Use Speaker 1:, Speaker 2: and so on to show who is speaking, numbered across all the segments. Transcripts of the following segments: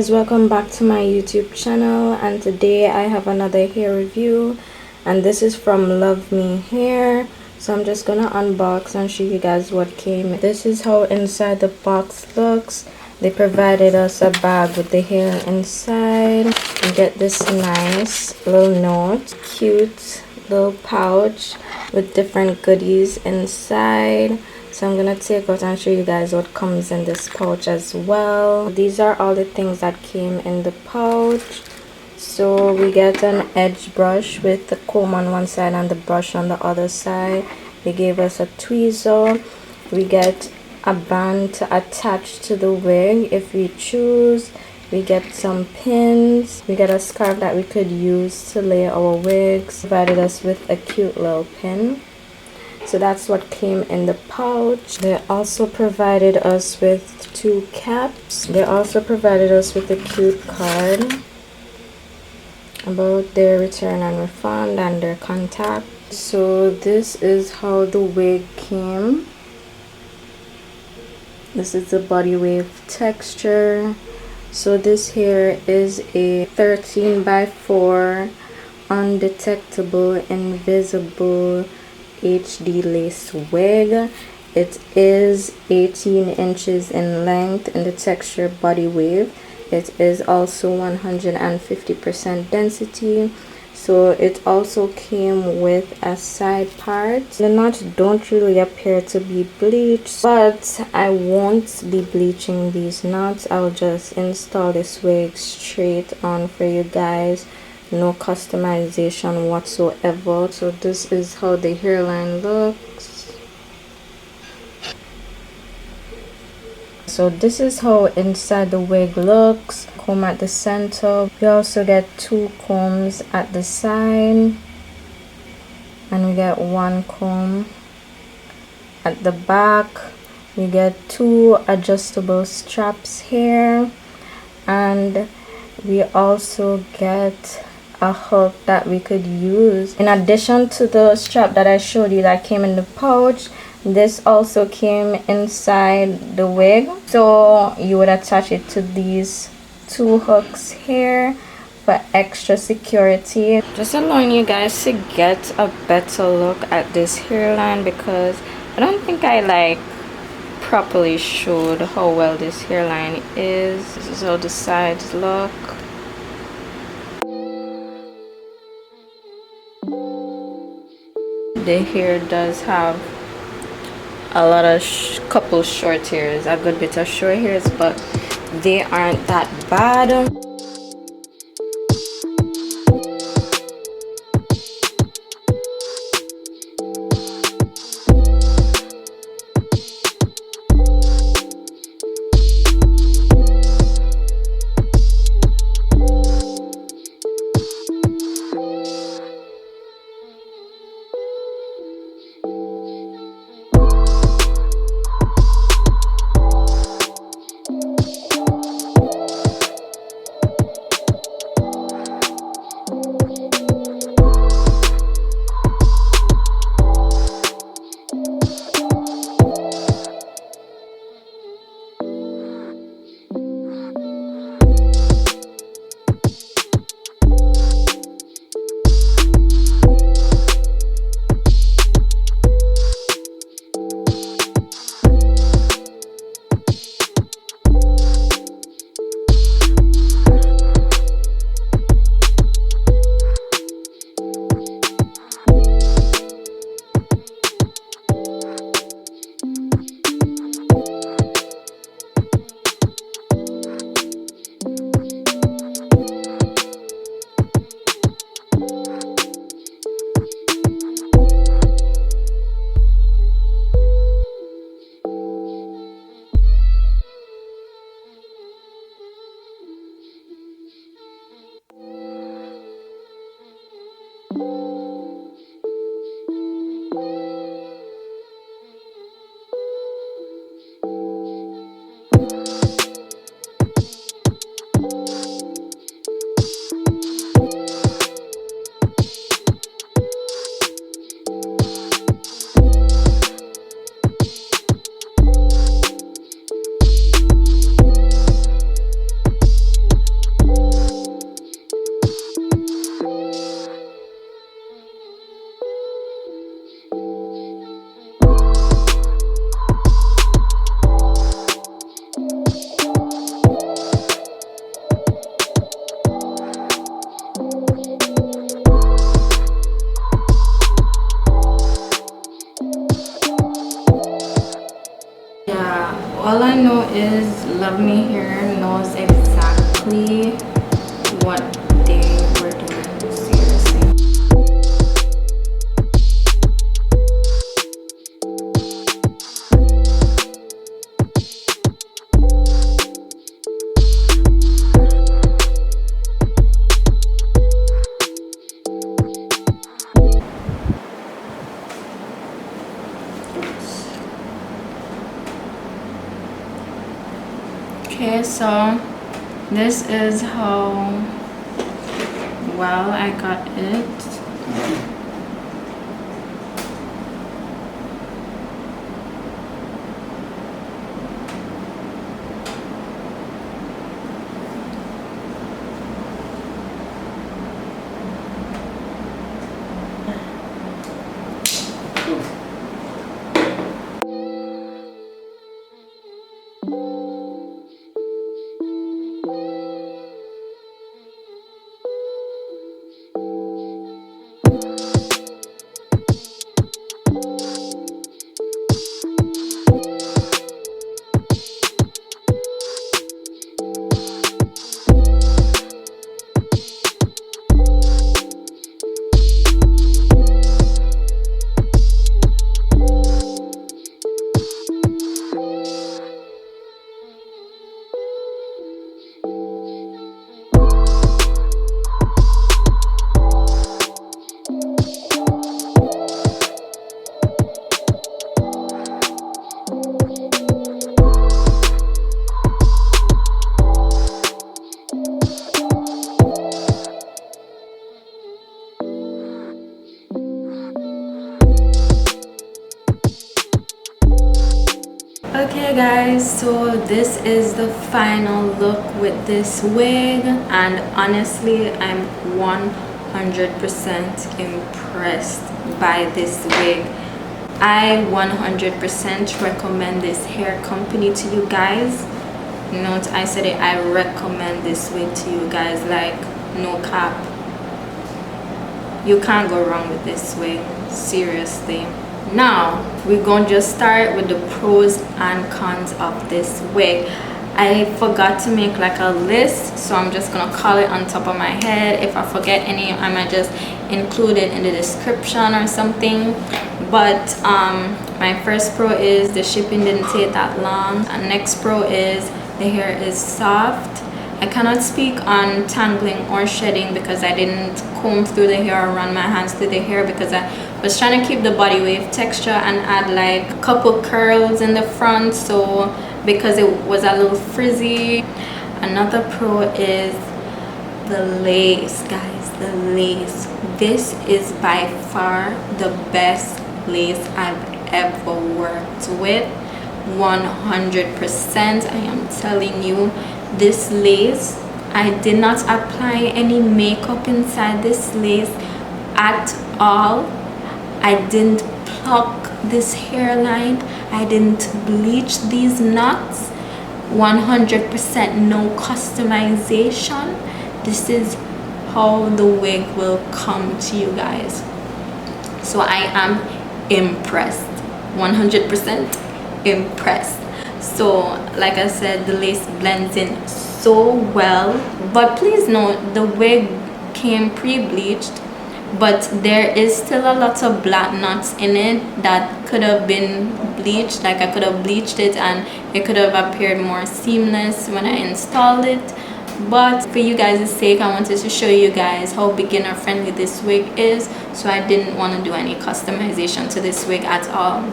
Speaker 1: guys, welcome back to my YouTube channel, and today I have another hair review, and this is from Luvme hair. So I'm just gonna unbox and show you guys what came. This is how inside the box looks. They provided us a bag with the hair inside. You get this nice little note, cute little pouch with different goodies inside. So I'm gonna take out and show you guys what comes in this pouch as well. These are all the things that came in the pouch. So we get an edge brush with the comb on one side and the brush on the other side. They gave us a tweezer. We get a band to attach to the wig if we choose. We get some pins. We get a scarf that we could use to lay our wigs. Provided us with a cute little pin. So that's what came in the pouch. They also provided us with 2 caps. They also provided us with a cute card about their return and refund and their contact. So this is how the wig came. This is the body wave texture. So this here is a 13x4 undetectable invisible hdlace wig. It is 18 inches in length in the texture body wave. It is also 150% density. So it also came with a side part. The knots don't really appear to be bleached, but I won't be bleaching these knots. I'll just install this wig straight on for you guys. No customization whatsoever. So this is how the hairline looks. So this is how inside the wig looks. Comb at the center. We also get 2 combs at the side, and we get 1 comb at the back. We get 2 adjustable straps here, and we also get a hook that we could use in addition to the strap that I showed you that came in the pouch. This also came inside the wig, so you would attach it to these 2 hooks here for extra security. Just allowing you guys to get a better look at this hairline, because I don't think I properly showed how well this hairline is. This is how the sides look. The hair does have a lot of couple short hairs, a good bit of short hairs, but they aren't that bad. all I know is Love Me Hair knows exactly what they were doing. Seriously. Okay, so this is how well I got it. Okay guys, so this is the final look with this wig, and honestly I'm 100% impressed by this wig. I 100% recommend this hair company to you guys. Note I said it, I recommend this wig to you guys, like no cap. You can't go wrong with this wig, seriously. Now we're gonna just start with the pros and cons of this wig. I forgot to make like a list, so I'm just gonna call it on top of my head. If I forget any, I might just include it in the description or something. But my first pro is the shipping didn't take that long, and next pro is the hair is soft. I cannot speak on tangling or shedding because I didn't comb through the hair or run my hands through the hair, because I was trying to keep the body wave texture and add like a couple curls in the front, so because it was a little frizzy. Another pro is the lace, guys. The lace, this is by far the best lace I've ever worked with. 100%, I am telling you, this lace, I did not apply any makeup inside this lace at all. I didn't pluck this hairline, I didn't bleach these knots. 100% no customization. This is how the wig will come to you guys. So I am impressed, 100% impressed. So like I said, the lace blends in so well, but please note the wig came pre-bleached, but there is still a lot of black knots in it that could have been bleached. Like I could have bleached it and it could have appeared more seamless when I installed it. But for you guys' sake, I wanted to show you guys how beginner friendly this wig is, so I didn't want to do any customization to this wig at all.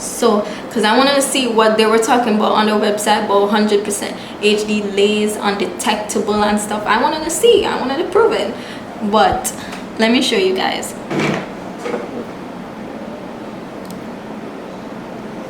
Speaker 1: So because I wanted to see what they were talking about on their website about 100% hdlace, undetectable and stuff. I wanted to see, I wanted to prove it. But let me show you guys.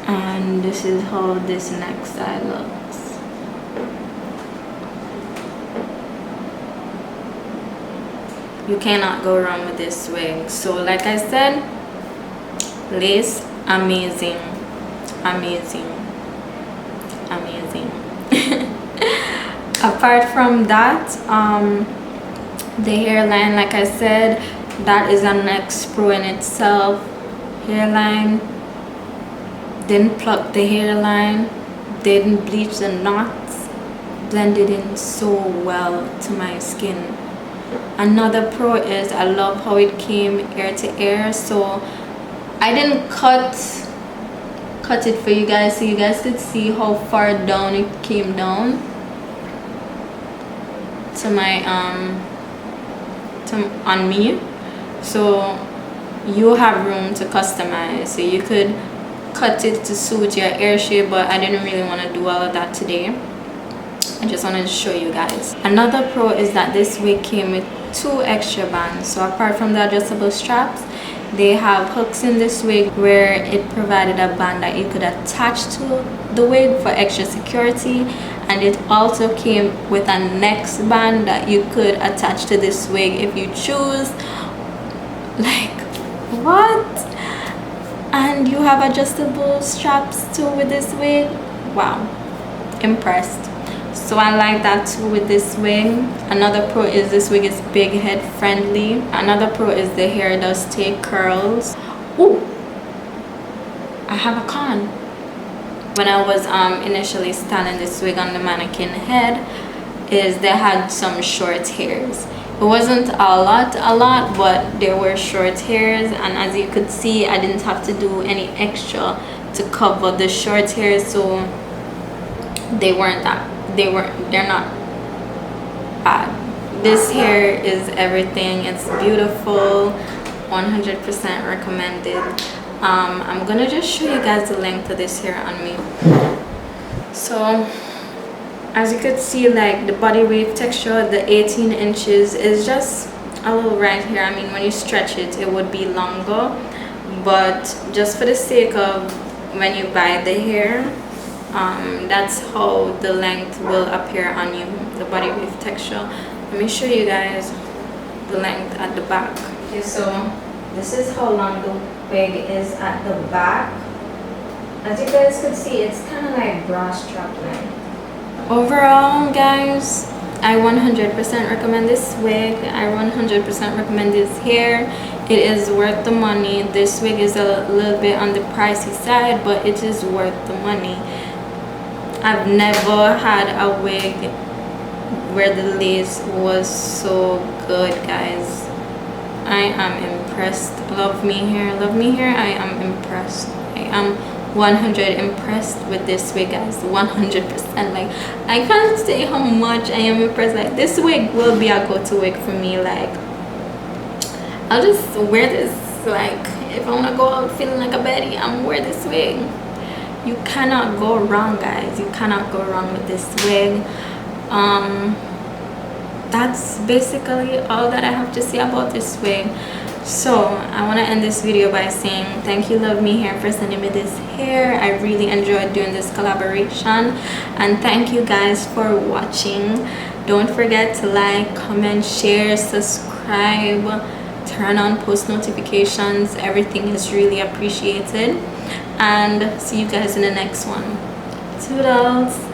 Speaker 1: And this is how this next side looks. You cannot go wrong with this wig. So like I said, lace, amazing, amazing, amazing. Apart from that, the hairline, like I said, that is a next pro in itself. Hairline, didn't pluck the hairline, didn't bleach the knots, blended in so well to my skin. Another pro is I love how it came ear to ear, so I didn't cut it for you guys so you guys could see how far down it came down to my on me, so you have room to customize, so you could cut it to suit your hair shape, but I didn't really want to do all of that today. I just wanted to show you guys. Another pro is that this wig came with 2 extra bands, so apart from the adjustable straps, they have hooks in this wig where it provided a band that you could attach to the wig for extra security, and it also came with a next band that you could attach to this wig if you choose. Like, what? And you have adjustable straps too with this wig. Wow, impressed. So I like that too with this wig. Another pro is this wig is big head friendly. Another pro is the hair does take curls. Ooh, I have a con. When I was initially styling this wig on the mannequin head, is they had some short hairs. It wasn't a lot, but there were short hairs, and as you could see, I didn't have to do any extra to cover the short hairs, so they're not bad. This hair is everything. It's beautiful, 100% recommended. I'm gonna just show you guys the length of this hair on me. So as you could see, like the body wave texture, the 18 inches is just a little right here. I mean, when you stretch it, it would be longer, but just for the sake of when you buy the hair, that's how the length will appear on you, the body wave texture. Let me show you guys the length at the back. Okay, so this is how long the wig is at the back. As you guys could see, it's kind of like bra strap length. Overall, guys, I 100% recommend this wig. I 100% recommend this hair. It is worth the money. This wig is a little bit on the pricey side, but it is worth the money. I've never had a wig where the lace was so good, guys. I am impressed. Love me hair, I am impressed. I am 100 impressed with this wig, guys. 100%. Like, I can't say how much I am impressed. Like, this wig will be a go-to wig for me. Like, I'll just wear this. Like, if I want to go out feeling like a Betty, I'm wear this wig. You cannot go wrong, guys. You cannot go wrong with this wig. That's basically all that I have to say about this wig. So I want to end this video by saying thank you, Luvme Hair, for sending me this hair. I really enjoyed doing this collaboration, and thank you guys for watching. Don't forget to like, comment, share, subscribe, turn on post notifications. Everything is really appreciated, and see you guys in the next one. Toodles.